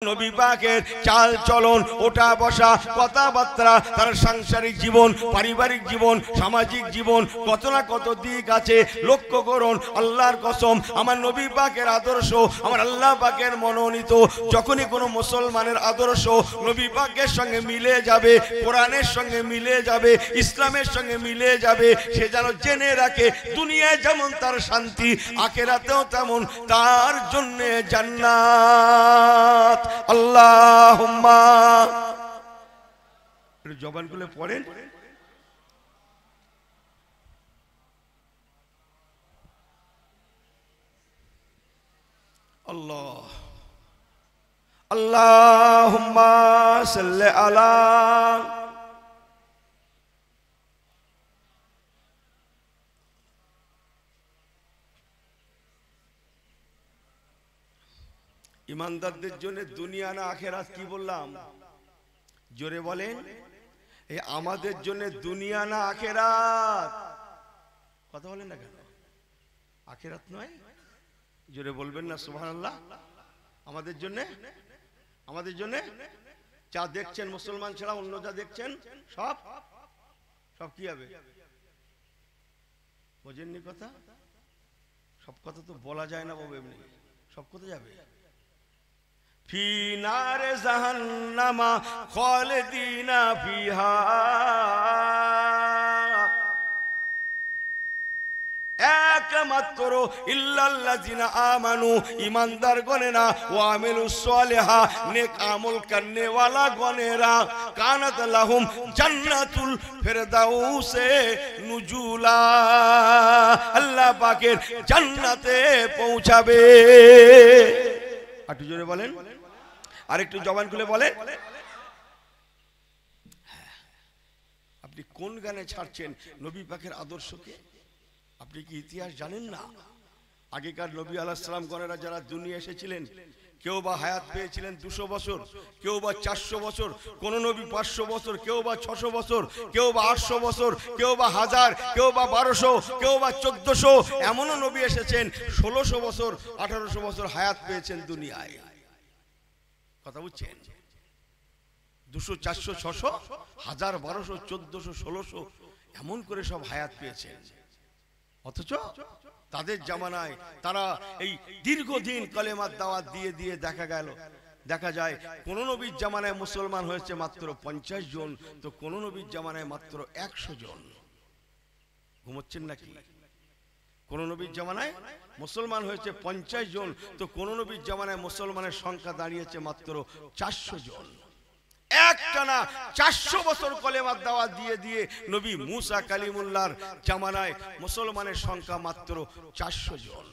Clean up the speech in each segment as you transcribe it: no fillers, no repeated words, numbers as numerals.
নবী পাকের চাল চলন ওঠা বসা কথাবার্তা তার সাংসারিক জীবন পারিবারিক জীবন সামাজিক জীবন কত না কত দিক আছে লক্ষ্য করুন আল্লাহর কসম আমার নবী পাকের আদর্শ আমার আল্লাহ পাকের মনোনীত যখনই কোনো মুসলমানের আদর্শ নবী পাকের সঙ্গে মিলে যাবে কোরআনের সঙ্গে মিলে যাবে ইসলামের সঙ্গে মিলে যাবে সে যেন জেনে রাখে দুনিয়ায় যেমন তার শান্তি আখিরাতেও তেমন তার জন্য জান্নাত আল্লাহুম্মা জবান খুলে পড়েন আল্লাহ আল্লাহুম্মা সাল্লি আলা ইমানদারদের জন্য দুনিয়া না আখিরাত কি বললাম জোরে বলেন এই আমাদের জন্য দুনিয়া না আখিরাত কথা বলেন না কেন আখিরাত নয় জোরে বলবেন না সুবহানাল্লাহ আমাদের জন্য যা দেখছেন মুসলমান ছাড়া অন্য যা দেখছেন সব কি হবে বোঝেননি কথা সব কথা তো বলা যায় না বাবু এমনি সব কথা যাবে ফি নারে জাহান্নামা খালিদিনা ফিহা একমাত্র ইল্লাল্লাযিনা আমানু ঈমানদার গণেরা ওয়া আমিলুস সালিহা নেক আমল করনে वाला গণেরা কানাত লাহুম জান্নাতুল ফিরদাউসে নুজুলা আল্লাহ পাকের জান্নাতে পৌঁছাবে একটু জোরে বলেন আর একটু জবান খুলে বলেন আপনি কোন গানে ছাড়ছেন নবী পাকের আদর্শকে আপনি কি ইতিহাস জানেন না আগেকার নবী আলাইহিস সালাম গণেরা যারা দুনিয়া এসেছিলেন কেউ বা হায়াত পেয়েছিলেন 200 বছর কেউ বা 400 বছর কোন নবী 500 বছর কেউ বা 600 বছর কেউ বা 800 বছর কেউ বা 1000 কেউ বা 1200 কেউ বা 1400 এমনও নবী এসেছেন 1600 বছর 1800 বছর হায়াত পেয়েছেন দুনিয়ায় কথা বুঝছেন 200 400 600 1000 1200 1400 1600 এমন করে সব হায়াত পেয়েছেন অথচ তাদের জামানায় তারা এই দীর্ঘদিন কালেমার দাওয়াত দিয়ে দিয়ে দেখা যায় কোন নবীর জামানায় মুসলমান হয়েছে মাত্র 50 জন তো কোন নবীর জামানায় মাত্র 100 জন ঘুমোচ্ছেন নাকি কোন নবীর জামানায় মুসলমান হয়েছে 50 জন তো কোন নবীর জামানায় মুসলমানের সংখ্যা দাঁড়িয়েছে মাত্র 400 জন একটানা 400 বছর কলেমার দাওয়াত দিয়ে দিয়ে নবী মুসা কালিমুল্লাহর জামানায় মুসলমানের সংখ্যা মাত্র 400 জন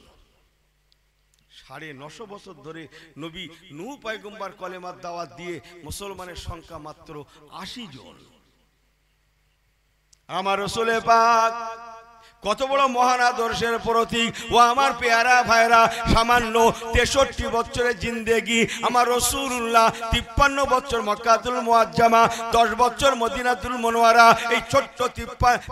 950 বছর ধরে নবী নূহ পয়গম্বর কলেমার দাওয়াত দিয়ে মুসলমানের সংখ্যা মাত্র 80 জন আমার রাসূল পাক কত বড় মহান আদর্শের প্রতীক ও আমার পেয়ারা ভাইরা সামান্য 63 বছরের জিন্দেগি আমার রাসূলুল্লাহ 53 বছর মক্কাতুল মুআজ্জামা 10 বছর মদিনাতুল মুনাওয়ারা এই ছোট্ট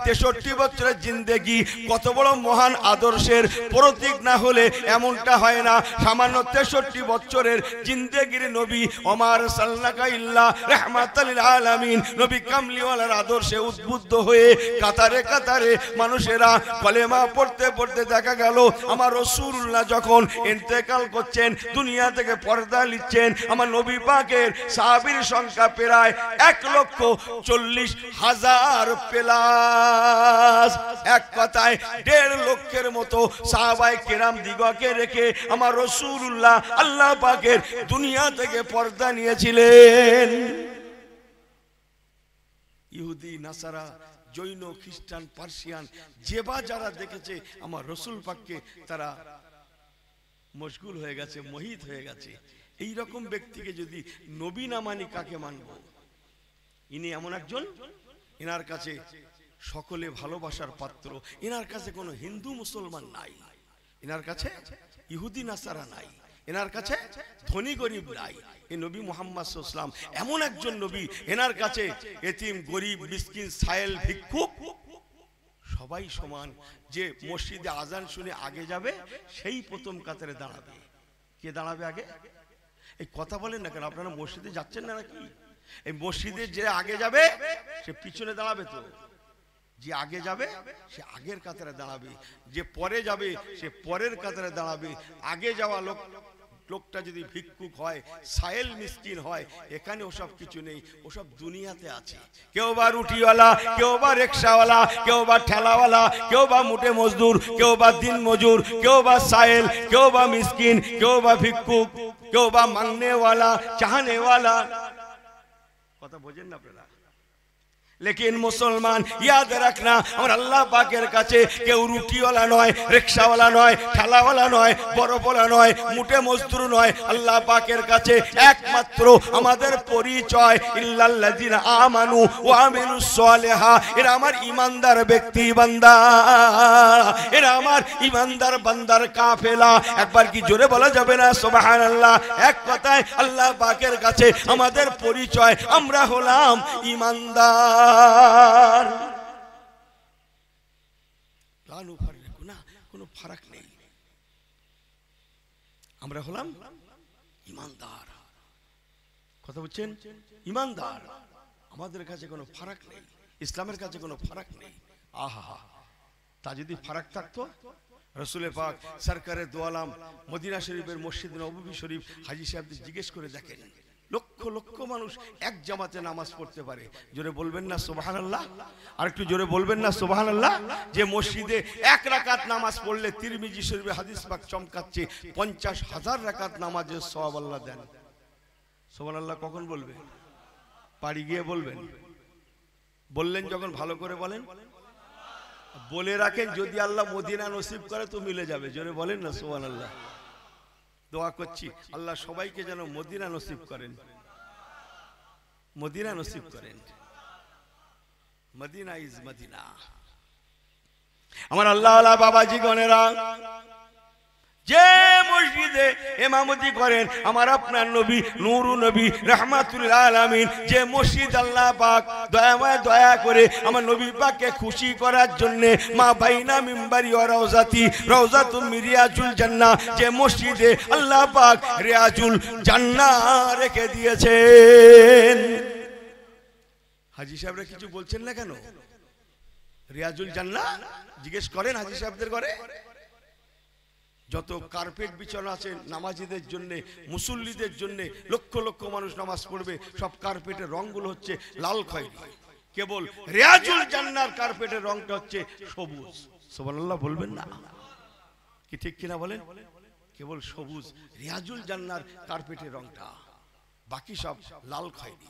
63 বছরের জিন্দেগি কত বড় মহান আদর্শের প্রতীক না হলে এমনটা হয় না সামান্য 63 বছরের জিন্দেগির নবী ওমার সাল্লাকা ইল্লা রাহমাতাল লিল আলামিন নবী কামলিওয়ালার আদর্শে উদ্বুদ্ধ হয়ে কাতারে কাতারে মানুষেরা কলেমা পড়তে পড়তে দেখা গেল আমার রাসূলুল্লাহ যখন ইন্তেকাল করছেন দুনিয়া থেকে পর্দা নিচ্ছেন আমার নবী পাকের সাহাবীর সংখ্যা প্রায় 1,40,000 প্লাস এক কথায় 1.5 লক্ষের মতো সাহাবায়ে কেরাম দিগকে রেখে আমার রাসূলুল্লাহ আল্লাহ পাকের দুনিয়া থেকে পর্দা নিয়েছিলেন ইহুদি নাসারা জৈন খ্রিস্টান পার্সিয়ান যেবা যারা দেখেছে আমার রাসূল পাককে তারা মশগুল হয়ে গেছে মোহিত হয়ে গেছে এই রকম ব্যক্তিকে যদি নবী না মানি কাকে মানব ইনি এমন একজন এনার কাছে সকলে ভালোবাসার পাত্র এনার কাছে কোনো হিন্দু মুসলমান নাই এনার কাছে ইহুদি নাসারা নাই এনার কাছে ধনী গরিব নাই এই নবী মুহাম্মদ সাল্লাল্লাহু আলাইহি ওয়াসাল্লাম এমন একজন নবী এনার কাছে এতিম গরিব মিসকিন সায়েল ভিক্ষুক সবাই সমান যে মসজিদে আজান শুনে আগে যাবে সেই প্রথম কাতারে দাঁড়াবে কে দাঁড়াবে আগে এই কথা বলেন না কেন? আপনারা মসজিদে যাচ্ছেন না নাকি? এই মসজিদে যে আগে যাবে সে পিছনে দাঁড়াবে, তো যে আগে যাবে সে আগের কাতারে দাঁড়াবে, যে পরে যাবে সে পরের কাতারে দাঁড়াবে। আগে যাওয়া লোকটা যদি ভিক্ষুক হয়, সায়েল মিসকিন হয়, এখানে ওসব কিছু নেই, ওসব দুনিয়াতে আছে। কেউ বা রুটিওয়ালা, কেউ বা রিকশাওয়ালা, কেউ বা ঠেলাওয়ালা, কেউ বা মুটে মজদুর, কেউ বা দিন মজুর, কেউ বা সায়েল, কেউ বা মিসকিন, কেউ বা ভিক্ষুক, কেউ বা মাংনেওয়ালা, চাহনেওয়ালা। কথা বোঝেন না আপনারা? लेकिन मुसलमान याद रखना, और अल्लाह पाकेर काछे केउ रुटीवाला नय, रिक्शावाला नय, ठालावाला नय, बड़ोवाला नय, मुठे मजदूर नय। अल्लाह पाकेर काछे एकमात्र आमादेर परिचय इल्लाल्लाযিনা আমানু ওয়া আমিলুস সালিহা, এরা আমার ঈমানদার ব্যক্তি বান্দা, এরা আমার ঈমানদার বান্দার কাফেলা। একবার কি জোরে বলা যাবে না সুবহানাল্লাহ? এক কথায় আল্লাহ পাকের কাছে আমাদের পরিচয়, আমরা হলাম ঈমানদার। কোনো ফারাক নেই, আমরা হলাম ঈমানদার। কথা বলছেন? ঈমানদার, আমাদের কাছে কোনো ফারাক নেই, ইসলামের কাছে কোনো ফারাক নেই। আহা, তা যদি ফারাক থাকতো রসুল পাক সরকারে দো আলম মদিনা শরীফের মসজিদ নববী শরীফ হাজী সাহেবদের জিজ্ঞেস করে দেখেন, লক্ষ লক্ষ মানুষ এক জামাতে নামাজ পড়তে পারে। জোরে বলবেন না সুবহানাল্লাহ? আর একটু জোরে বলবেন না সুবহানাল্লাহ? যে মসজিদে এক রাকাত নামাজ পড়লে তিরমিজি শরীফে হাদিস পাক চমকাচ্ছে 50,000 রাকাত নামাজের সওয়াব আল্লাহ দেন। সুবহানাল্লাহ কখন বলবেন? বাড়ি গিয়ে বলবেন। বললেন যখন ভালো করে বলেন, বলে রাখেন যদি আল্লাহ মদিনা নসিব করে তো মিলে যাবে। জোরে বলেন না সুবহানাল্লাহ? দোয়া করছি আল্লাহ সবাইকে যেন মদিনা নসিব করেন, মদিনা নসিব করেন। Medina is Medina. আমার আল্লাহ ওয়ালা বাবাজি গণেরা, যে মসজিদে ইমামতি করেন আমার আপনার নবী নূরুন নবী রাহমাতুল আলামিন, যে মসজিদ আল্লাহ পাক দয়াময় দয়া করে আমার নবী পাককে খুশি করার জন্য মা বাইনা মিম্বারি ওয়া রাউজাতি রাউজাতুম মিরিয়াজুল জান্নাহ, যে মসজিদে আল্লাহ পাক রিয়াজুল জান্নাহ রেখে দিয়েছেন। হাজী সাহেবরা কিছু বলছেন না কেন? রিয়াজুল জান্নাহ জিজ্ঞেস করেন হাজী সাহেবদের ঘরে। যত কার্পেট বিছানো আছে নামাজিদের জন্য, মুসল্লিদের জন্য, লক্ষ লক্ষ মানুষ নামাজ পড়বে, সব কার্পেটের রংগুলো হচ্ছে লাল খয়েরি। কেবল রিয়াজুল জান্নাহর কার্পেটের রংটা হচ্ছে সবুজ। সুবহানাল্লাহ বলবেন না? কি ঠিক কিনা বলেন? কেবল সবুজ রিয়াজুল জান্নাহর কার্পেটের রংটা, বাকি সব লাল খয়েরি।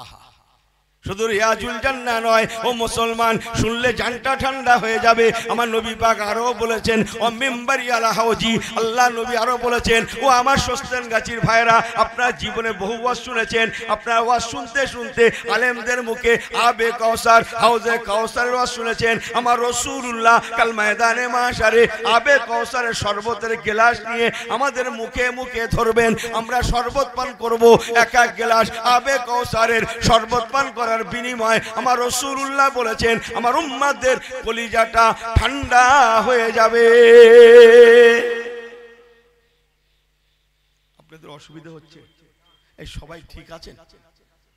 আহা, শুধু রিয়াজুল জান্নাহ নয় ও মুসলমান, শুনলে জানটা ঠান্ডা হয়ে যাবে। আমার নবী পাক আরো বলেছেন ও মিম্বারি আলা হাউজি, আল্লাহ নবী আরো বলেছেন ও আমার সস্তেন গাছির ভাইরা, আপনার জীবনে বহু ওয়াজ শুনেছেন, আপনার ওয়াজ শুনতে শুনতে আলেমদের মুখে আবে কাউসার হাউজে কাউসারের ওয়াজ শুনেছেন। আমার রাসূলুল্লাহ কাল ময়দানে মাশারে আবে কাউসারের শরবতের গ্লাস নিয়ে আমাদের মুখে মুখে ধরবেন, আমরা শরবত পান করব। এক এক গ্লাস আবে কাউসারের শরবত পান করার বিনিময় আমার রাসূলুল্লাহ বলেছেন আমার উম্মতদের কলিজাটা ঠান্ডা হয়ে যাবে। আপনাদের অসুবিধা হচ্ছে? এই সবাই ঠিক আছেন?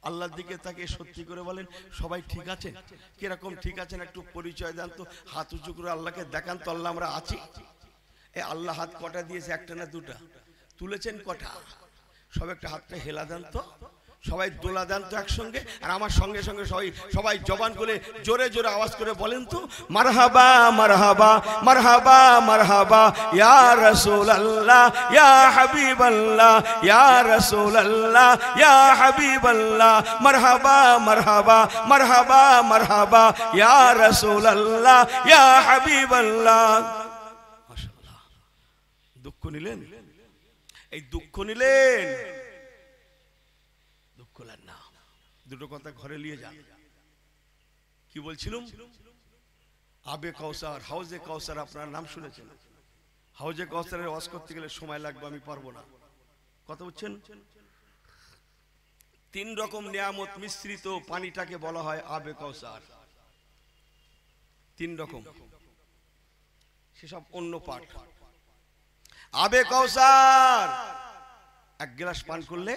আল্লাহর দিকে তাকে সত্যি করে বলেন সবাই ঠিক আছেন? কিরকম ঠিক আছেন একটু পরিচয় দেন তো, হাত উঁচু করে আল্লাহকে দেখান তো আল্লাহ আমরা আছি। এই আল্লাহ হাত কটা দিয়েছে? একটা না দুটা? তুলেছেন কটা? সব একটা হাতটা হেলা দেন তো, সবাই দোলা দেন তো একসঙ্গে। আর আমার সঙ্গে সঙ্গে সবাই জবান করে জোরে জোরে আওয়াজ করে বলেন তো মারহাবা মারহাবা মারহাবা মারহাবা ইয়া রাসূলুল্লাহ ইয়া হাবিবাল্লাহ ইয়া রাসূলুল্লাহ ইয়া হাবিবাল্লাহ মারহাবা মারহাবা মারহাবা মারহাবা ইয়া রাসূলুল্লাহ ইয়া হাবিবাল্লাহ। মাশাআল্লাহ। দুঃখ নিলেন? এই দুঃখ নিলেন, না, দুটো কথা ঘরে নিয়ে যান। কি বলছিলাম? আবে কাউসার, হাউজে কাউসার, আপনার নাম শুনেছেন। হাউজে কাউসারের ওয়াজ করতে গেলে সময় লাগবে, আমি পারবো না। কথা বুঝছেন? 3 রকম নিয়ামত মিশ্রিত পানিটাকে বলা হয় আবে কাউসার। 3 রকম, সেসব অন্য পাঠ। আবে কাউসার এক গ্লাস পান করলে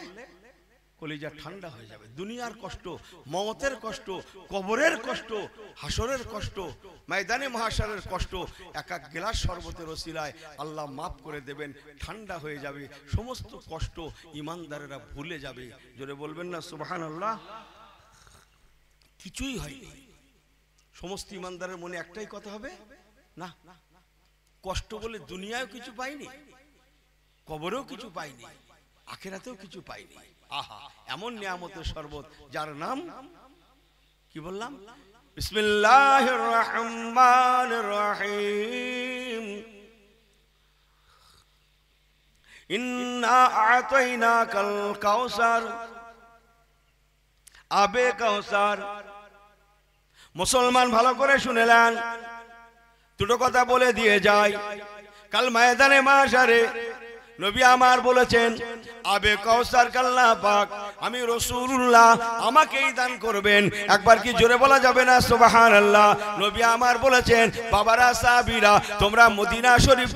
কলিজা ঠান্ডা হয়ে যাবে। দুনিয়ার কষ্ট, মওতের কষ্ট, কবরের কষ্ট, হাসরের কষ্ট, ময়দানে মাহশরের কষ্ট এক এক গ্লাস শরবতের ওসিলায় আল্লাহ মাফ করে দেবেন, ঠান্ডা হয়ে যাবে। সমস্ত কষ্ট ইমানদারেরা ভুলে যাবে। জোরে বলবেন না সুবহানাল্লাহ? কিছুই হয়নি। সমস্ত ইমানদারের মনে একটাই কথা হবে, না কষ্ট বলে দুনিয়ায়ও কিছু পাইনি, কবরেও কিছু পাইনি, আখিরাতেও কিছু পাইনি। আহা, এমন নিয়ামতের শরবত যার নাম কি বললাম? বিসমিল্লাহির রহমানির রহিম। ইন্না আ'তাইনাকাল কাউসার, আবে কাউসার। মুসলমান ভালো করে শুনেলেন, দুটো কথা বলে দিয়ে যায়। কাল ময়দানে মাশারে নবী আমার বলেছেন, আবে কাউসার কাল্লা পাক আমি রাসূলুল্লাহ আমাকেই দান করবেন। একবার কি জোরে বলা যাবে না সুবহানাল্লাহ? নবী আমার বলেছেন, বাবারা সাহাবীরা তোমরা মদিনা শরীফ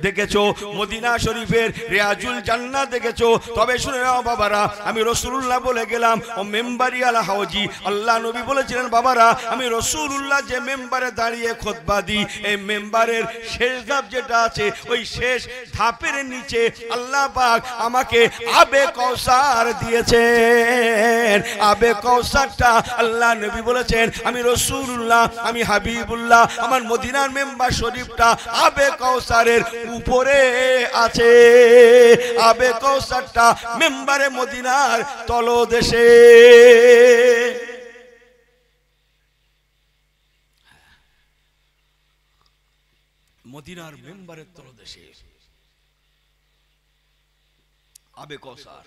দেখেছো, মদিনা শরীফের রিয়াজুল জান্নাত দেখেছো, তবে শুনে নাও বাবারা, আমি রাসূলুল্লাহ বলে গেলাম ও মেম্বারি আলা হাউজি। আল্লাহ নবী বলেছিলেন, বাবারা আমি রাসূলুল্লাহ যে মেম্বারে দাঁড়িয়ে খুতবা দিই, এই মেম্বারের শেষ ধাপ যেটা আছে, ওই শেষ ধাপের নিচে আল্লাহ পাক আমাকে আবে কাউসার দিয়েছেন। আবে কাউসারটা আল্লাহ নবী বলেছেন, আমি রাসূলুল্লাহ, আমি হাবিবুল্লাহ, আমার মদিনার মেম্বার শরীফটা আবে কাউসারের উপরে আছে। আবে কাউসারটা মেম্বারে মদিনার তলদেশে। মদিনার মেম্বারের তলদেশে আবে কাউসার।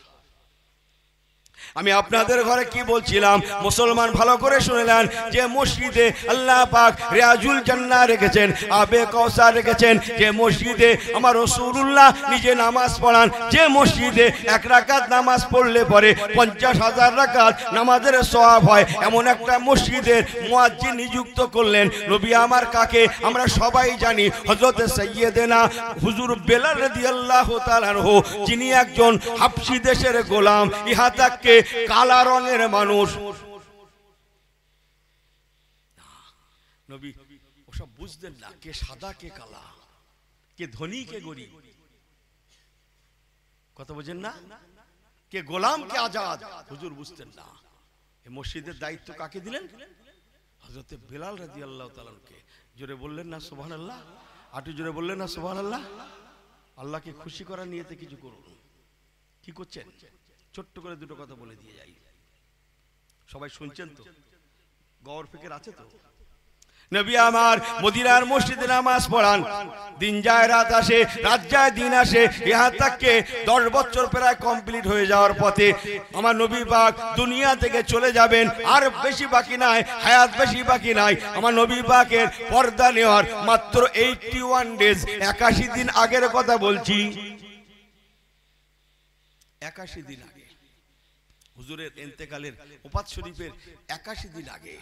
আমি আপনাদের ঘরে কি বলছিলাম, মুসলমান ভালো করে শুনলেন, যে মসজিদে আল্লাহ পাক রিয়াজুল জান্নাহ রেখেছেন, আবে কাউসার রেখেছেন, যে মসজিদে আমার রাসূলুল্লাহ নিজে নামাজ পড়ান, যে মসজিদে এক রাকাত নামাজ পড়লে পরে 50,000 রাকাত নামাজের সওয়াব হয়, এমন একটা মসজিদের মুয়াজ্জিন নিযুক্ত করলেন নবী আমার। কাকে? আমরা সবাই জানি, হযরত সাইয়্যিদানা হুজুর বেলাল রাদিয়াল্লাহু তাআলা আনহু, যিনি একজন হাবশী দেশের গোলাম। ইহা তাকে কালা রঙের মানুষ। নবী ওসব বুঝতেন না, কে সাদা কে কালা, কে ধনী কে গরিব, কথা বোঝেন না? কে গোলাম কে আজাদ, হুজুর বুঝতেন না। এই মসজিদের দায়িত্ব কাকে দিলেন? হযরত বেলাল রাদিয়াল্লাহু তাআলা কে। জোরে বললেন না সুবহানাল্লাহ? আটু জোরে বললেন না সুবহানাল্লাহ? আল্লাহকে খুশি করার নিয়তে কিছু করুন। কি করছেন? ছোট্ট করে দুটো কথা বলে দিয়ে যাই। সবাই শুনছেন তো? গওর ফিকির আছে তো? নবী আমার মদিনার মসজিদে নামাজ পড়ান, দিন যায় রাত আসে, রাত যায় দিন আসে, ইহা তাকে 10 বছর প্রায় কমপ্লিট হয়ে যাওয়ার পথে আমার নবী পাক দুনিয়া থেকে চলে যাবেন। আর বেশি বাকি নাই, হায়াত বেশি বাকি নাই। আমার নবী পাকের পর্দা নেওয়ার মাত্র 81 ডেজ, 81 দিন আগের কথা বলছি। 81 দিন আগে হুজুরের ইন্তেকালের ওফাত শরীফের 81 দিন আগে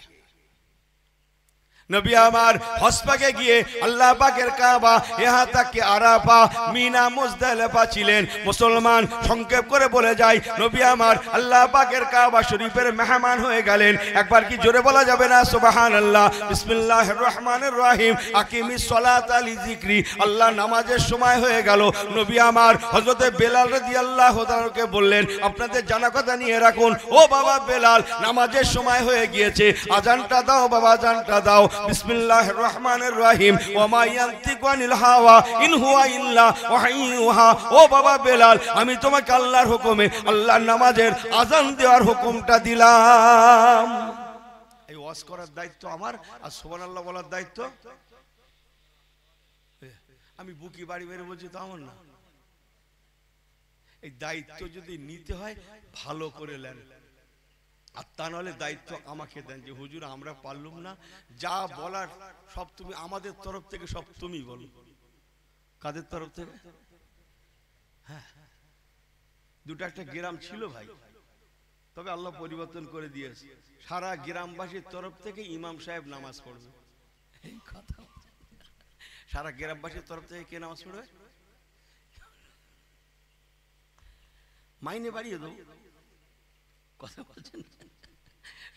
নবী আমার হজ পাকে গিয়ে আল্লাহ পাকের কাবা, ইহা তাকে আরাফা, মিনা, মুজদালিফা ছিলেন। মুসলমান সংক্ষেপ করে বলে যায়, নবী আমার আল্লাহ পাকের কাবা শরীফের মেহমান হয়ে গেলেন। একবার কি জোরে বলা যাবে না সুবহানাল্লাহ? বিসমিল্লাহির রহমানির রহিম। আকিমিস সালাতা লিযিকরি। আল্লাহ নামাজের সময় হয়ে গেল। নবী আমার হযরত বেলাল রাদিয়াল্লাহু তাআলাকে বললেন, আপনাদের জানা কথা নিয়ে রাখুন, ও বাবা বেলাল, নামাজের সময় হয়ে গিয়েছে, আজানটা দাও বাবা, আজানটা দাও। বিসমিল্লাহির রহমানির রহিম। ওয়া মা ইয়ানতিকু আনিল হাওয়া ইন হুয়া ইল্লা ওয়াহিয়ুহা। ও বাবা বেলাল, আমি তোমাকে আল্লাহর হুকুমে আল্লাহর নামাজের আজান দেওয়ার হুকুমটা দিলাম। এই ওয়াজ করার দায়িত্ব আমার, আর সুবহানাল্লাহ বলার দায়িত্ব আমি বুকি বাড়ি বের বলছি তো আমার না। এই দায়িত্ব যদি নিতে হয় ভালো করে নেন, আর তা নাহলে দায়িত্ব আমাকে দেন যে হুজুর আমরা পারলুম না, যা বলার সব তুমি আমাদের তরফ থেকে সব তুমি বলো। কাদের তরফ থেকে? হ্যাঁ, দুটো একটা গ্রাম ছিল ভাই, তবে আল্লাহ পরিবর্তন করে দিয়েছে। সারা গ্রামবাসীর তরফ থেকে ইমাম সাহেব নামাজ পড়বে। এই কথা, সারা গ্রামবাসীর তরফ থেকে কে নামাজ পড়বে? মাইনে বাড়িয়ে দেবো, কথা বলছেন।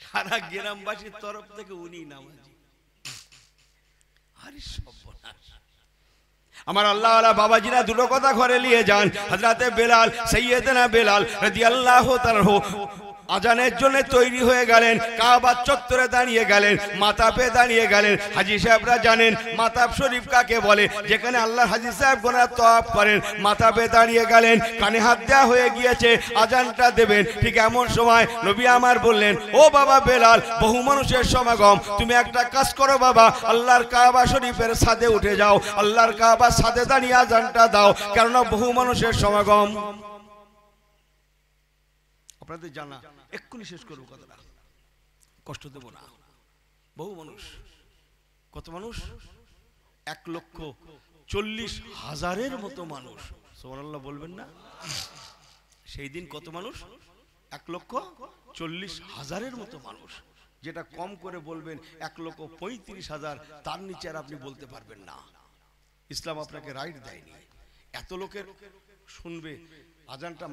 সারা গ্রামবাসীর তরফ থেকে উনি নামাজি। আরে সর্বনাশ। আমার আল্লাহ আলা বাবাজিরা দুটো কথা ঘরে নিয়ে যান। হযরতে বেলাল, সাইয়েদনা বেলাল রাদিয়াল্লাহু তাআলা আজানের জন্য তৈরি হয়ে গেলেন, কাবা চত্বরে দাঁড়িয়ে গেলেন, মাতাপে দাঁড়িয়ে গেলেন। হাজী সাহেবরা জানেন মাতাব শরীফ কাকে বলে, যেখানে আল্লাহর হাজী সাহেব গোনা তওয়াফ করেন। মাতাপে দাঁড়িয়ে গেলেন, কানে হাত দেওয়া হয়ে গিয়েছে, আজানটা দেবেন। ঠিক এমন সময় নবী আমার বললেন, ও বাবা বেলাল, বহু মানুষের সমাগম, তুমি একটা কাজ করো বাবা, আল্লাহর কাবা শরীফের ছাদে উঠে যাও, আল্লাহর কাবার ছাদে দাঁড়িয়ে আজানটা দাও, কেননা বহু মানুষের সমাগম। আপনাদের জানা, এক্ষুনি শেষ করবো কথাটা, কষ্ট দেব না। বহু মানুষ, কত মানুষ? 1,40,000 মতো মানুষ। সুবহানাল্লাহ বলবেন না? সেই দিন কত মানুষ? 1,40,000 মতো মানুষ। যেটা কম করে বলবেন 1,35,000, তার নিচে আর আপনি বলতে পারবেন না। ইসলাম আপনাকে রাইট দেয়নি। এত লোকের শুনবে, আজানটা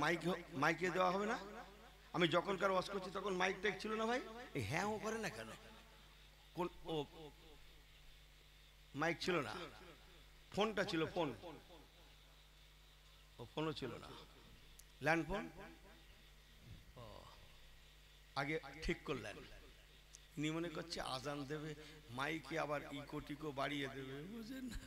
মাইকে দেওয়া হবে না? আমি যখনকার ওয়াজ করছি তখন মাইক টেক ছিল না ভাই, এই হ্যাঁ ও করে না কেন? কোন ও মাইক ছিল না, ফোনটা ছিল, ফোন ও ফোনও ছিল না, ল্যান্ড ফোন আগে ঠিক করলেন। ইনি মনে করছে আজান দেবে, মাইকে আবার ইকো টিকো বাড়িয়ে দেবে, বুঝেন না?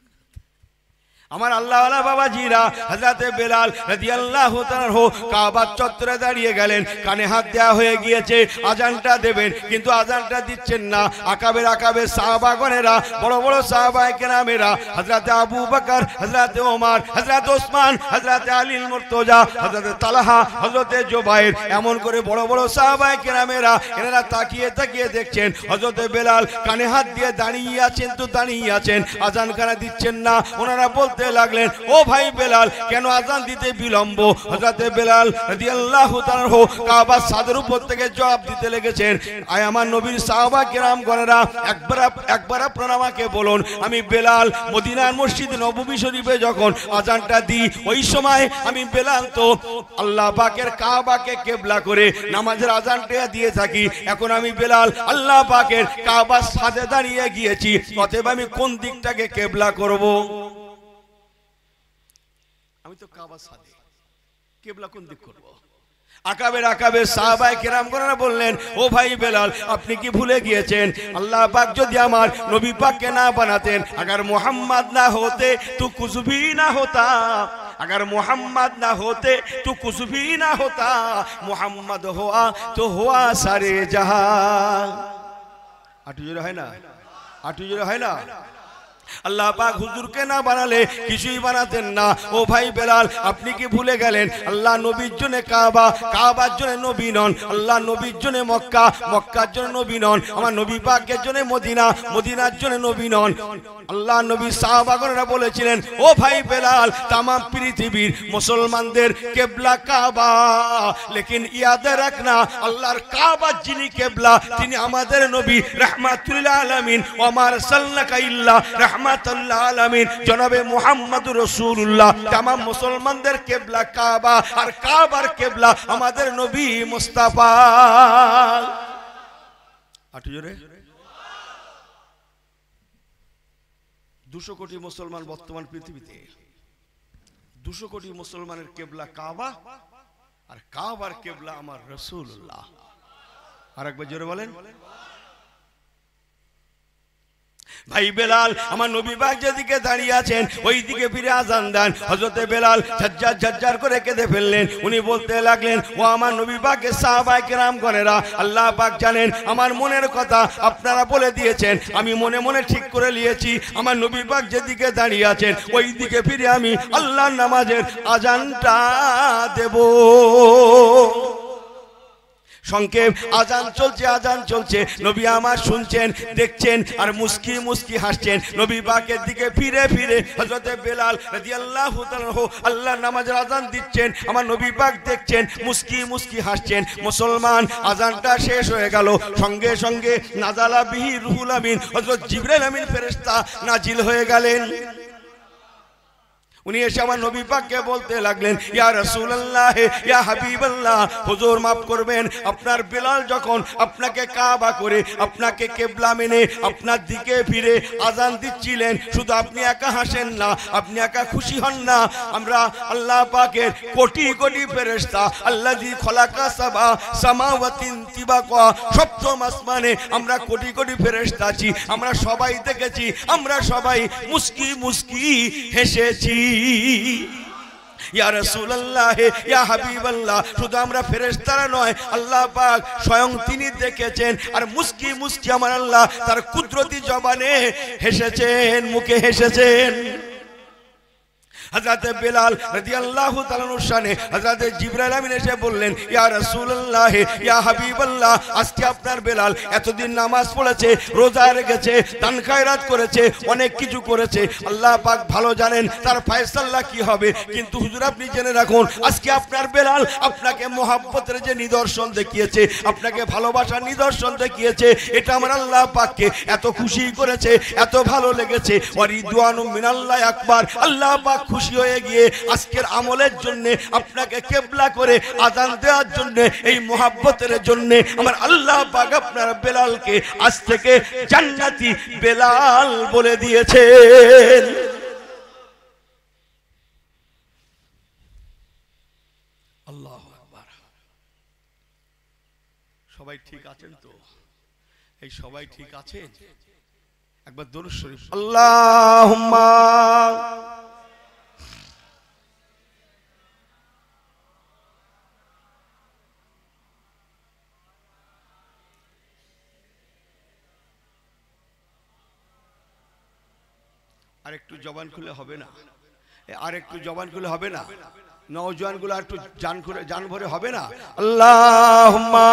আমার আল্লাহ ওয়ালা বাবাজিরা, হযরতে বেলাল রাদিয়াল্লাহু তাআলা কাবা চত্বরে দাঁড়িয়ে গেলেন, কানে হাত দেওয়া হয়ে গিয়েছে, আজানটা দেবেন, কিন্তু আজানটা দিচ্ছেন না। আকাবের সাহাবাগণেরা, বড় বড় সাহাবায়ে কেরামেরা, হযরতে আবু বকর, হযরতে ওমর, হযরতে ওসমান, হযরতে আলী মুর্তজা, হযরতে তালহা, হযরতে জুবাইর, এমন করে বড় বড় সাহাবায়ে কেরামেরা এনারা তাকিয়ে তাকিয়ে দেখছেন হযরতে বেলাল কানে হাত দিয়ে দাঁড়িয়ে আছেন, তো দাঁড়িয়ে আছেন, আজান কারা দিচ্ছেন না। ওনারা বলতে লাগলেন, ও ভাই বেলাল, কেন আজান দিতে বিলম্ব? হযরতে বেলাল রাদিয়াল্লাহু তাআলা কাবার ছাদের উপর থেকে জবাব দিতে লেগেছেন, আয় আমার নবীর সাহাবা কেরাম গণেরা, একবার আপনারা আমাকে বলুন, আমি বেলাল মদিনার মসজিদ নববী শরীফে যখন আজানটা দিই, ওই সময় আমি বেলাল তো আল্লাহ পাকের কাবাকে কিবলা করে নামাজের আজানটা দিয়ে থাকি। এখন আমি বেলাল আল্লাহ পাকের কাবার ছাদে দাঁড়িয়ে গিয়েছি, অতএব আমি কোন দিকটাকে কিবলা করব? আমি তো কাবার ছাদে, কিবলা কোন দিক করব? আকাবের সাহাবায়ে কেরামগণরা বললেন, ও ভাই বেলাল, আপনি কি ভুলে গিয়েছেন আল্লাহ পাক যদি আমার নবী পাককে না বানাতেন, अगर मोहम्मद ना होते तो कुछ भी ना होता, अगर मोहम्मद ना होते तो कुछ भी ना होता, मोहम्मद हुआ तो हुआ सारे जहां। আটু জোরে হয় না? আটু জোরে হয় না? আল্লাহ পাক হুজুরকে না বানালে কিছুই বানাতেন না। ও ভাই বেলাল, আপনি কি ভুলে গেলেন আল্লাহ নবীর জন্য কাবা, কাবার জন্য নবী নন, আল্লাহ নবীর জন্য মক্কা, মক্কার জন্য নবী নন, আমার নবী পাকের জন্য মদিনা, মদিনার জন্য নবী নন। আল্লাহ নবী সাহাবাগণরা বলেছিলেন, ও ভাই বেলাল, তাম পৃথিবীর মুসলমানদের কিবলা কাবা, লেকিন ইয়াদ রাখনা আল্লাহর কাবা যিনি কিবলা তিনি আমাদের নবী রাহমাতুল আলামিন, ওয়া মা আরসালনাকা ইল্লা রাহমাতুল আলামিন জনাবে মুহাম্মদুর রাসূলুল্লাহ। तमाम মুসলমানদের কিবলা কাবা, আর কাবার কিবলা আমাদের নবী মুস্তাফা। আটু জোরে। 200 কোটি মুসলমান বর্তমান পৃথিবীতে, 200 কোটি মুসলমানের কিবলা কাবা, আর কাবার কিবলা আমার রাসূলুল্লাহ। আরেকবার জোরে বলেন। ভাই বেলাল, আমার নবী পাক যেদিকে দাঁড়িয়ে আছেন ওই দিকে ফিরে আজান দেন। হযরতে বেলাল ঝরঝর করে কেঁদে ফেললেন। উনি বলতে লাগলেন, ও আমার নবী পাকের সাহাবায়ে কেরামগণেরা, আল্লাহ পাক জানেন আমার মনের কথা আপনারা বলে দিয়েছেন, আমি মনে মনে ঠিক করে নিয়েছি আমার নবী পাক যেদিকে দাঁড়িয়ে আছেন ওই দিকে ফিরে আমি আল্লাহর নামাজের আজানটা দেব। সংক্ষেপ আজান চলছে, নবী আমার শুনছেন, দেখছেন, আর মুস্কি মুস্কি হাসছেন। নবী পাকের দিকে ফিরে ফিরে হযরতে বেলাল রাদিয়াল্লাহু তাআলা আল্লাহর নামাজের আজান দিচ্ছেন, আমার নবী পাক দেখছেন, মুস্কি মুস্কি হাসছেন। মুসলমান আজানটা শেষ হয়ে গেল, সঙ্গে সঙ্গে নাজালা বিহি রুহুল আমিন, হযরত জিবরাইল আমিন ফেরেশতা নাজিল হয়ে গেলেন। উনি এসে আমার নবী পাককে বলতে লাগলেন, ইয়া রাসূলুল্লাহ, ইয়া হাবিবাল্লাহ, হুজুর মাফ করবেন, আপনার বেলাল যখন আপনাকে কাবা করে, আপনাকে কিবলা মেনে আপনার দিকে ফিরে আযান দিচ্ছিলেন, শুধু আপনি একা হাসেন না, আপনি একা খুশি হন না, আমরা আল্লাহ পাকের কোটি কোটি ফেরেশতা, আল্লাযী খলাকা সাবা সামাওয়াতিন তিবাকা, সপ্তম আসমানে আমরা কোটি কোটি ফেরেশতা আছি, আমরা সবাই দেখেছি, আমরা সবাই মুস্কি মুস্কি হেসেছি। ইয়া রাসূলুল্লাহ, ইয়া হাবিবাল্লাহ, শুধু আমরা ফেরেশতারা নয়, আল্লাহ পাক স্বয়ং তিনি দেখেছেন, আর মুস্কি মুস্কি আমার আল্লাহ তার কুদরতি জবানে হেসেছেন, মুখে হেসেছেন। হযরত বেলাল রাদিয়াল্লাহু তাআলা আনহু শানে হযরত জিবরাইল আমিন এসে বললেন, ইয়া রাসূলুল্লাহ, ইয়া হাবিবাল্লাহ, আজকে আপনার বেলাল এতদিন নামাজ পড়েছে, রোজা রেখেছে, দান খায়রাত করেছে, অনেক কিছু করেছে, আল্লাহ পাক ভালো জানেন তার ফয়সালা কি হবে, কিন্তু হুজুর আপনি জেনে রাখুন, আজকে আপনার বেলাল আপনাকে মহব্বতের যে নিদর্শন দেখিয়েছে, আপনাকে ভালোবাসার নিদর্শন দেখিয়েছে, এটা আমার আল্লাহ পাককে এত খুশি করেছে, এত ভালো লেগেছে, ওয়া রিদওয়ানু মিনাল্লাহি আকবার, আল্লাহ পাক খুশি হয়ে গিয়ে আজকের আমলের জন্য আপনাকে কিবলা করে আযান দেওয়ার জন্য, এই মোহাব্বতের জন্য আমার আল্লাহ পাক আপনার বেলালকে আজ থেকে জান্নাতি বেলাল বলে দিয়েছেন। আল্লাহু আকবার। সবাই ঠিক আছেন তো? এই সবাই ঠিক আছেন? একবার দরুদ শরীফ, আল্লাহুম্মা আর একটু জবান খুলে হবে না? আর একটু জবান খুলে হবে না? নওজোয়ান গুলো একটু জান ভরে হবে না? আল্লাহুম্মা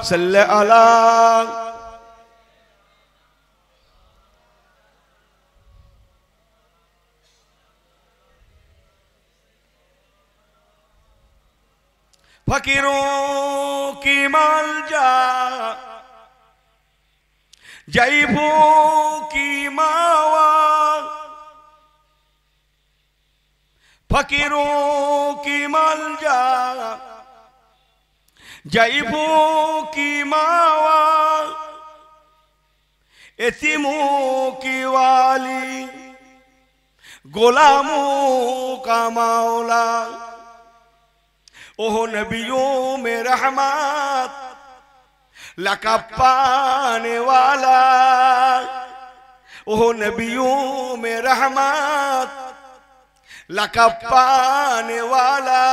সাল্লি আলা फकीरों की मालजा जैबों की मावा, फकीरों की मालजा जैबों की मावा, यतीमों की वाली गुलामों का मौला, ओह नबियों में रहमत लका पाने वाला, ओह नबियों में रहमत लका पाने वाला,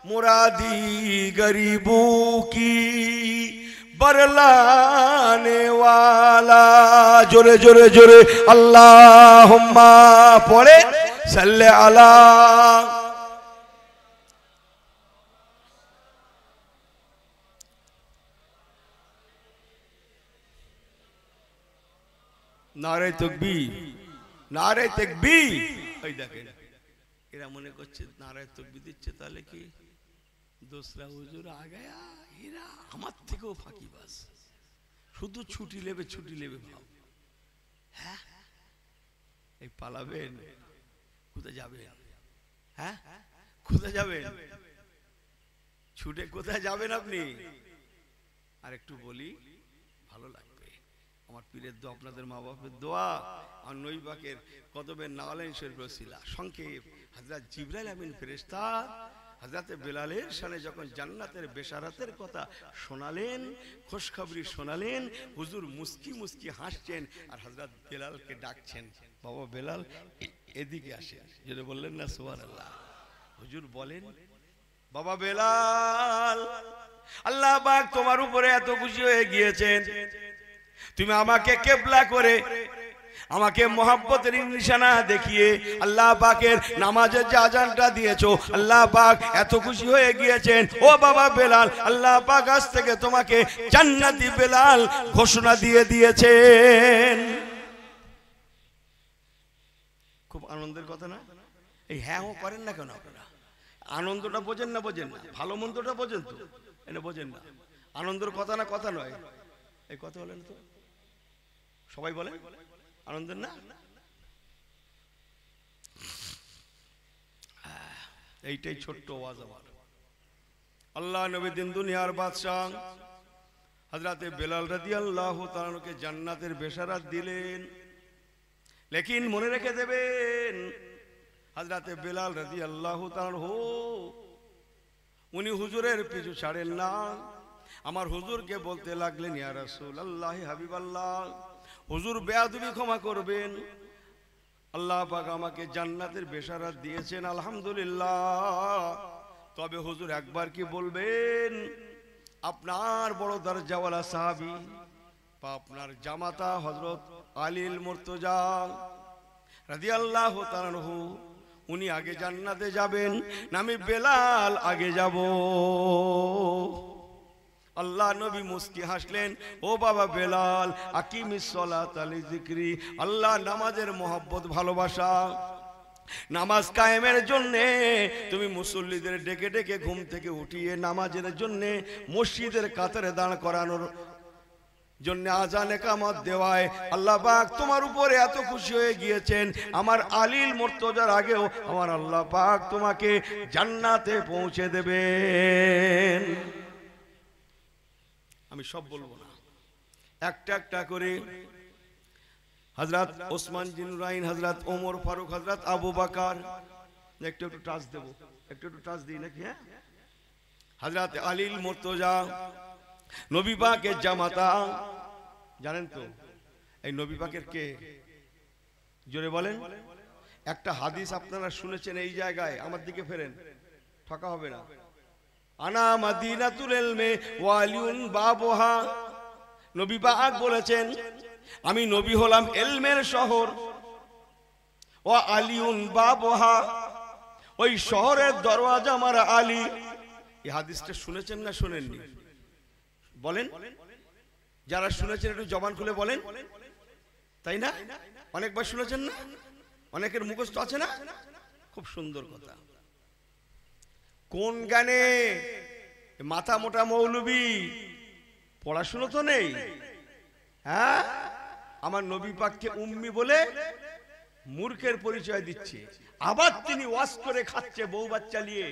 मुरादी गरीबों की बरलाने वाला। जोरे जोरे जोरे अल्लाहुम्मा पढ़े सल्ले अला। नारे तकबीर, नारे तकबीर। ওই দেখেন এরা মনে করছে নারে তকবীর দিচ্ছে, তাহলে কি দোসরা হুজুর আ গয়া, এরা আমার থেকেও ফাঁকিবাজ, শুধু ছুটি নেবে ছুটি নেবে ভাব। হ্যাঁ এই পালাবেন, কোথায় যাবেন? হ্যাঁ কোথায় যাবেন? ছুটে কোথায় যাবেন আপনি? আর একটু বলি, ভালো লাগবে। আমার পীরের দোয়া, আপনাদের মা বাপের দোয়া, আর নবী পাকের কদমের নাওয়ালেন শরীফ রসিলা। সংক্ষেপ, হযরত জিবরাইল আমিন ফেরেশতা হযরত বেলালের শানে যখন জান্নাতের বেশারাতের কথা শোনালেন, খুশখবরি শোনালেন, হুজুর মুস্কি মুস্কি হাসছেন আর হযরত বেলালকে ডাকছেন, বাবা বেলাল এদিকে আসেন। যেটা বললেন না সুবহানাল্লাহ। হুজুর বলেন, বাবা বেলাল, আল্লাহ পাক তোমার উপরে এত খুশি হয়ে গিয়েছেন, তুমি আমাকে কিবলা করে আমাকে মোহাব্বতের নিশানা দেখিয়ে আল্লাহ পাকের নামাজের যে আযানটা দিয়েছো, আল্লাহ পাক এত খুশি হয়ে গিয়েছেন। ও বাবা বেলাল, আল্লাহ পাক আজ থেকে তোমাকে জান্নাতি বেলাল ঘোষণা দিয়ে দিয়েছেন। খুব আনন্দের কথা না? এই হ্যাঁ ও করেন না কেন আপনারা? আনন্দটা বোঝেন না? বোঝেন না? ভালো মন্দটা বোঝেন তো? এটা বোঝেন না? আনন্দের কথা না, কথা নয়। এই কথা বলেন তো, সবাই বলেন আনন্দের না? এইটাই ছোট্ট ওয়াজ আমার। আল্লাহ নবী দিন দুনিয়ার বাদশাহ হযরতে বেলাল রাদিয়াল্লাহু তাআলাকে জান্নাতের বেশারাত দিলেন। লেকিন মনে রেখে দেবেন, হযরতে বেলাল রাদিয়াল্লাহু তাআলা উনি হুজুরের পিছু ছাড়েন না। আমার হুজুরকে বলতে লাগলেন, ইয়া রাসূলুল্লাহ, হাবিবাল্লাহ, হুজুর বেয়াদবি ক্ষমা করবেন, আল্লাহ পাক আমাকে জান্নাতের বেশারাত দিয়েছেন আলহামদুলিল্লাহ, তবে হুজুর একবার কি বলবেন আপনার বড় দরজাওয়ালা সাহাবী বা আপনার জামাতা হযরত আলীল মুর্তজা রাদিয়াল্লাহু তাআলা আনহু উনি আগে জান্নাতে যাবেন না আমি বেলাল আগে যাব? আল্লাহ নবী মুস্কি হাসলেন, ও বাবা বেলাল, আকিমিস সালাতা লিযিকরি, আল্লাহ নামাজের মহব্বত ভালোবাসা, নামাজ কায়েমের জন্য তুমি মুসল্লিদের ডেকে ডেকে ঘুম থেকে উঠিয়ে নামাজের জন্য মসজিদের কাতারে দাঁড় করানোর জন্য আজান ইকামত দেওয়ায় আল্লাহ পাক তোমার উপরে এত খুশি হয়ে গিয়েছেন, আমার আলীল মুর্তজার আগেও আমার আল্লাহ পাক তোমাকে জান্নাতে পৌঁছে দেবেন। আমি সব বলবো না, একটা একটা করে হযরত ওসমান জিন্নুরাইন, হযরত ওমর ফারুক, হযরত আবু বকর, একটু একটু টাচ দেব, একটু একটু টাচ দিই নাকি? হ্যাঁ, হযরত আলীল মুর্তজা নবী পাকের জামাতা, জানেন তো এই নবী পাকের কে? জোরে বলেন। একটা হাদিস আপনারা শুনেছেন, এই জায়গায় আমার দিকে ফেরেন, ঠকা হবে না। আনা মাদিনাতুল ইলমি ওয়া আলিউন বাবুহা, নবী পাক বলেছেন আমি নবী হলাম ইলমের শহর, ওয়া আলিউন বাবুহা, ওই শহরের দরওয়াজা আমার আলী। এই হাদিসটা শুনেছেন না শুনেননি? বলেন, যারা শুনেছেন একটু জবান খুলে বলেন, তাই না? অনেকবার শুনেছেন না? অনেকের মুখস্থ আছে না? খুব সুন্দর কথা। কোন গানে? মাথা মোটা মৌলবী, পড়াশুনো তো নেই। হ্যাঁ, আমার নবী পাককে উম্মি বলে মূর্খের পরিচয় দিচ্ছে, আবার তিনি ওয়াজ করে খাচ্ছে, বউ বাচ্চা নিয়ে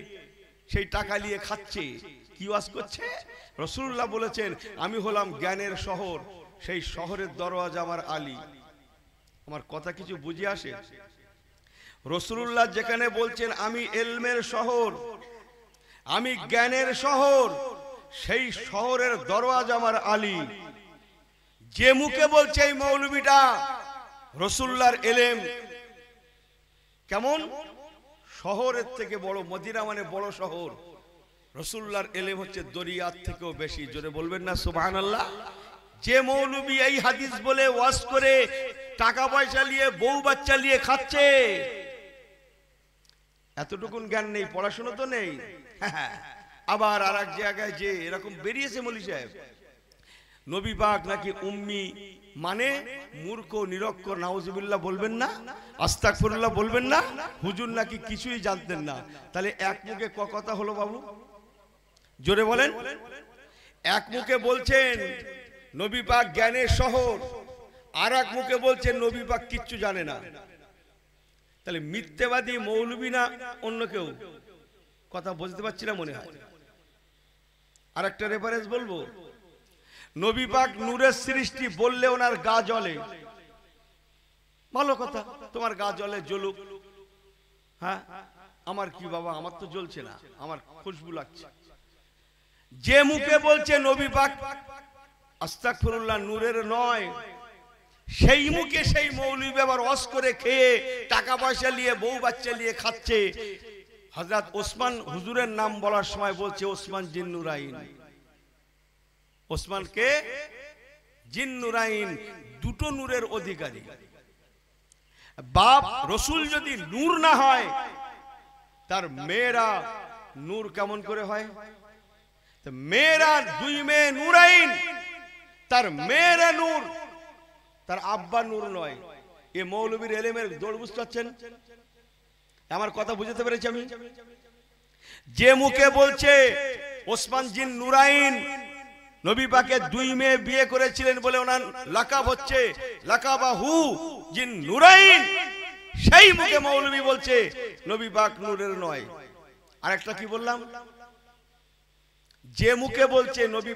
সেই টাকা নিয়ে খাচ্ছে। কি ওয়াজ করছে? রাসূলুল্লাহ বলেছেন আমি হলাম জ্ঞানের শহর, সেই শহরের দরওয়াজা আমার আলী। আমার কথা কিছু বুঝে আসে? রাসূলুল্লাহ যেখানে বলছেন আমি ইলমের শহর, আমি জ্ঞানের শহর, সেই শহরের দরওয়াজা আমার আলী। যে মুখে বলছে এই মৌলবীটা রাসূলুল্লাহর ইলম কেমন, শহরের থেকে বড়, মদিনা মানে বড় শহর, রাসূলুল্লাহর ইলম হচ্ছে দরিয়ার থেকেও বেশি। জোরে বলবেন না সুবহানাল্লাহ? যে মৌলবী এই হাদিস বলে ওয়াজ করে টাকা পয়সা নিয়ে বউ বাচ্চা নিয়ে খাচ্ছে, এতটুকুন জ্ঞান নেই, পড়াশোনা তো নেই। আবার আর এক জায়গায় যে এরকম বেরিয়েছে মৌলভী সাহেব, নবী পাক নাকি উম্মি মানে মূর্খ নিরক্ষর, নাউজুবিল্লাহ বলবেন না, আস্তাগফিরুল্লাহ বলবেন না, হুজুর নাকি কিছুই জানতেন না। তাহলে এক মুখে ক কথা হলো বাবু? জোরে বলেন। এক মুখে বলছেন নবী পাক জ্ঞানের শহর, আর এক মুখে বলছেন নবী পাক কিচ্ছু জানে না। তাহলে মিথ্যাবাদী মৌলবী না অন্য কেউ? কথা বুঝতে পারছি না মনে হয়। আর একটা রেফারেন্স বলবো, নবী পাক নূরের সৃষ্টি বললে ওনার গা জ্বলে। ভালো কথা, তোমার গা জ্বলে, জ্বলুক। হ্যাঁ, আমার কি বাবা, আমার তো জ্বলছে না, আমার খুশবু লাগছে। যে মুখে বলছে নবী পাক আস্তাগফিরুল্লাহ নূরের নয়, সেই মুখে সেই মৌলবী আবার ওয়াজ করে খেয়ে টাকা পয়সা নিয়ে বউ বাচ্চা নিয়ে খাচ্ছে। হযরত ওসমান হুজুরের নাম বলার সময় বলছে ওসমান জিন্নুরাইন। ওসমান কে? জিন্নুরাইন, দুটো নূরের অধিকারী। বাপ রসুল যদি নূর না হয়, তার মেয়েরা নূর কেমন করে হয়? মেয়েরা দুই মেয়ে নূরাইন, তার মেয়েরা নূর, তার আব্বা নূর নয়। এ মৌলবীর এলেমের দৌড় বুঝতে পারছেন? আমার কথা বুঝতে পেরেছি আমি? যে মুখে বলছে ওসমান জিন নুরাইন নবী পাকের দুই মেয়ে বিয়ে করেছিলেন বলে ওনার লাকাব হচ্ছে লাকাবাহু জিন নুরাইন, সেই মুখে মৌলবী বলছে নবী পাক নূরের নয়। আর একটা কি বললাম, যে মুখে বলছে নবী